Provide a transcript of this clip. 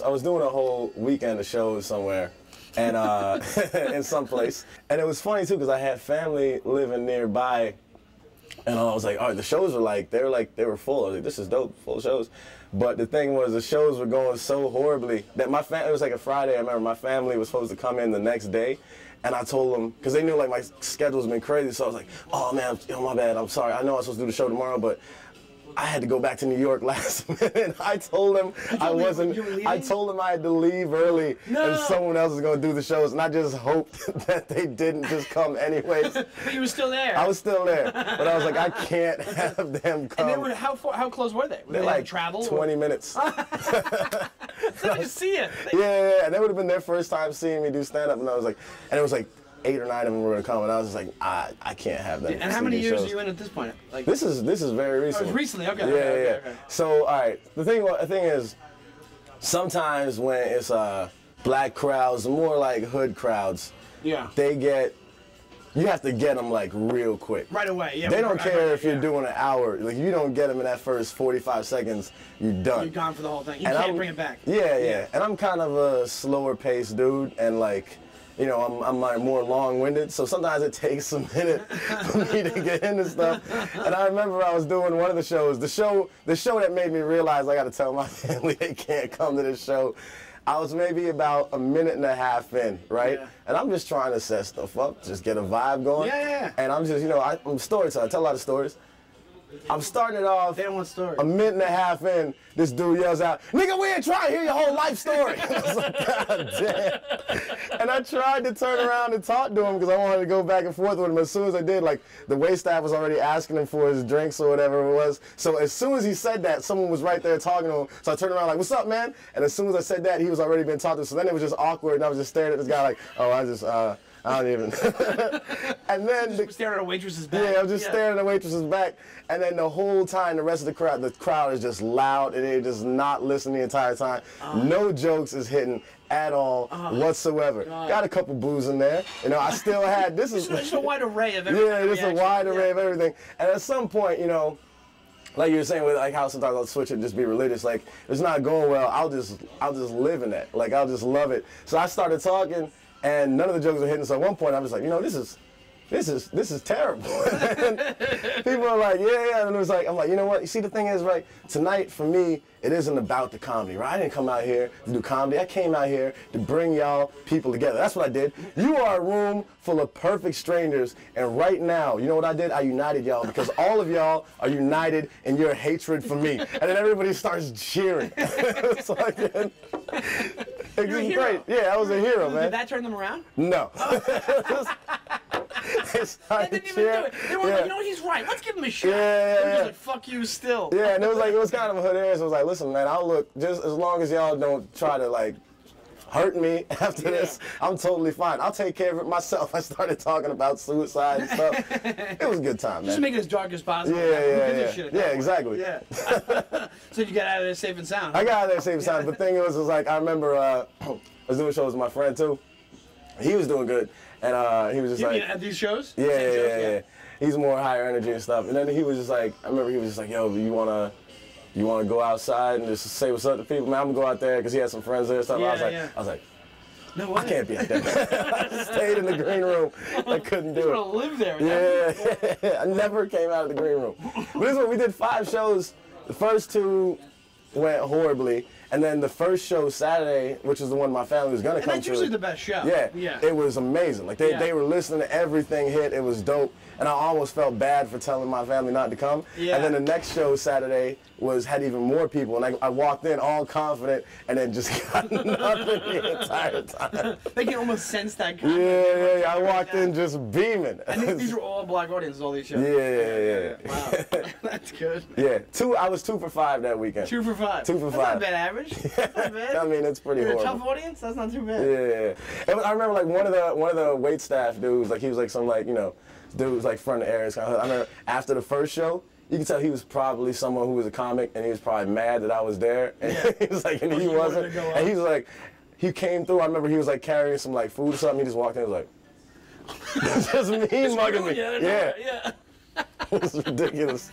was doing a whole weekend of shows somewhere, and in some place, and it was funny too because I had family living nearby, and I was like, all right, the shows were like they were full. I was like, this is dope, full shows. But the thing was, the shows were going so horribly that my family, it was like a Friday. I remember my family was supposed to come in the next day, and I told them, because they knew like my schedule's been crazy, so I was like, oh man, my bad, I'm sorry. I know I was supposed to do the show tomorrow, but I had to go back to New York last minute. I told them I wasn't. I told them I had to leave early, and someone else was going to do the shows, and I just hoped that they didn't just come anyways. But you were still there. I was still there, but I was like, I can't have them come. And they were how close were they? Were They're they like travel? 20 minutes. They just see it. Yeah, and they would have been their first time seeing me do stand-up, and I was like, and it was like 8 or 9 of them were going to come, and I was just like, I can't have that. And how many years are you in at this point? Like, this is very recent. Oh, it's recently, okay. Yeah, Okay. So, all right, the thing is, sometimes when it's black crowds, more like hood crowds, you have to get them like real quick. Right away, yeah. They don't care if you're doing an hour. Like, if you don't get them in that first 45 seconds, you're done. You're gone for the whole thing. You can't bring it back. Yeah. And I'm kind of a slower paced dude, and like, you know, I'm like more long-winded, so sometimes it takes a minute for me to get into stuff. And I remember I was doing one of the shows, the show that made me realize I got to tell my family they can't come to this show. I was maybe about a minute and a half in, right? Yeah. And I'm just trying to set stuff up, just get a vibe going. Yeah. And I'm just, you know, I'm a storyteller. I tell a lot of stories. I'm starting it off. They don't want stories. A minute and a half in, this dude yells out, "Nigga, we ain't trying to hear your whole life story." I was like, God damn. And I tried to turn around and talk to him because I wanted to go back and forth with him. As soon as I did, like, the waitstaff was already asking him for his drinks or whatever it was. So as soon as he said that, someone was right there talking to him. So I turned around like, "What's up, man?" And as soon as I said that, he was already been talking to him. So then it was just awkward, and I was just staring at this guy like, oh, I don't even. And then just staring at a waitress's back. Yeah, I was just staring at a waitress's back, and then the whole time the rest of the crowd is just loud, and they're just not listening the entire time. No jokes is hitting at all whatsoever. Got a couple blues in there. You know, I still had this is just a wide array of everything. Yeah, just a wide array of everything. And at some point, you know, like you were saying with like how sometimes I'll switch it and just be religious. Like, if it's not going well, I'll just live in that. Like, I'll just love it. So I started talking, and none of the jokes were hitting. So at one point, I was like, you know, this is terrible. And people are like, yeah, and it was like, I'm like, you know what? You see, the thing is, right, tonight for me, it isn't about the comedy, right? I didn't come out here to do comedy. I came out here to bring y'all people together. That's what I did. You are a room full of perfect strangers, and right now, you know what I did? I united y'all because all of y'all are united in your hatred for me. And then everybody starts cheering. It's like, it was great. Yeah, I was a hero, man. Did that turn them around? No. They didn't even do it. They were like, you know what, he's right. Let's give him a shot. Yeah. Just like, fuck you still. Yeah, and it was kind of a hood area, so it was like, listen, man, I'll look, just as long as y'all don't try to, like, hurt me after this, I'm totally fine. I'll take care of it myself. I started talking about suicide and stuff. It was a good time, man. Just make it as dark as possible. Yeah, exactly. Yeah. So you got out of there safe and sound. I got out of there safe and sound. But the thing was like, I remember I was doing shows with my friend, too. He was doing good. And he was just like... at these shows? Yeah. He's more higher energy and stuff. And then he was just like, I remember he was just like, yo, you wanna go outside and just say what's up to people? Man, I'm gonna go out there because he had some friends there and stuff. I was like, no, I can't be out there. I stayed in the green room. I couldn't do it. You want to live there. Yeah. I never came out of the green room. But this one, we did 5 shows. The first 2 went horribly. And then the first show Saturday, which is the one my family was gonna come to. That's usually the best show. Yeah. It was amazing. Like they were listening to everything hit. It was dope. And I almost felt bad for telling my family not to come. Yeah. And then the next show Saturday had even more people. And I walked in all confident and then just got nothing the entire time. They can almost sense that confidence. Yeah. I walked in just beaming. And these were all black audiences, all these shows. Yeah. Wow. That's good. Yeah. I was 2 for 5 that weekend. 2 for 5. 2 for 5. That's not a bad average. That's not bad. I mean, it's pretty horrible. A tough audience? That's not too bad. Yeah. And I remember like one of the waitstaff dudes, like he was like some like, you know, dude was like from the area. I remember after the first show, you can tell he was probably someone who was a comic, and he was probably mad that I was there. And he was like, and he wasn't. And he was like, he came through. I remember he was like carrying some like food or something. He just walked in and was like, just me mugging me. Yeah. It was ridiculous.